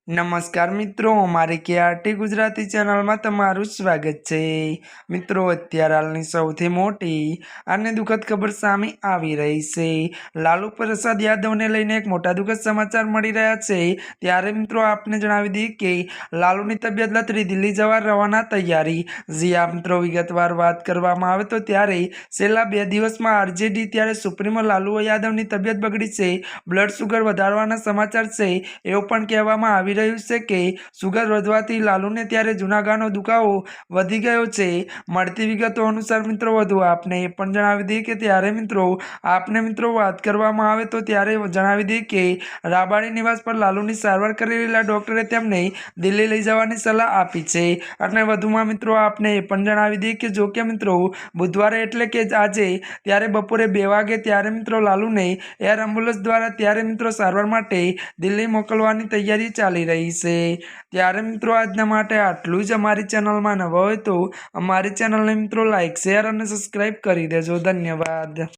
नमस्कार मित्रों, अमारी केआरटी गुजराती चैनल में तमारुं स्वागत है। मित्रों, अत्यार हालनी सौथी मोटी अने दुखद खबर सामे आवी रही है। लालू प्रसाद यादव ने लईने एक मोटा दुखद समाचार मळी रह्या छे। त्यारे मित्रों आपने जणावी दीए के लालूनी तबियत लथड़ी दिल्ही जवा रवाना तैयारी। जी आ मित्रों विगतवार बात करवामां आवे तो त्यारे छेल्ला 2 दिवसमां आरजेडी त्यारे सुप्रीमो लालू यादवनी तबियत बगड़ी छे। ब्लड शुगर वधारवाना समाचार छे। एवुं पण कहेवामां आवी રહ્યું છે કે સુગર વધવાથી લાલુને ત્યારે જૂનાગાનો દુખાવો વધી ગયો છે। મળતી વિગતો અનુસાર મિત્રો વધુ આપને એ પણ જણાવી દઈએ કે ત્યારે મિત્રો આપને મિત્રો વાત કરવામાં આવે તો ત્યારે જણાવી દઈએ કે રાબાડી નિવાસ પર લાલુની સારવાર કરી રહેલા ડોક્ટરે તેમને દિલ્હી લઈ જવાની સલાહ આપી છે। અને વધુમાં મિત્રો આપને એ પણ જણાવી દઈએ કે જો કે મિત્રો બુધવારે એટલે કે આજે ત્યારે બપોરે 2 વાગે ત્યારે મિત્રો લાલુને એર એમ્બ્યુલન્સ દ્વારા ત્યારે મિત્રો સારવાર માટે દિલ્હી મોકલવાની તૈયારી ચાલી रही है। त्यारे मित्रों आजना माटे आटलू ज। अमारी चैनल में नवा होय तो अमारी चैनल ने मित्रों लाइक शेयर और सब्सक्राइब करी देजो। धन्यवाद।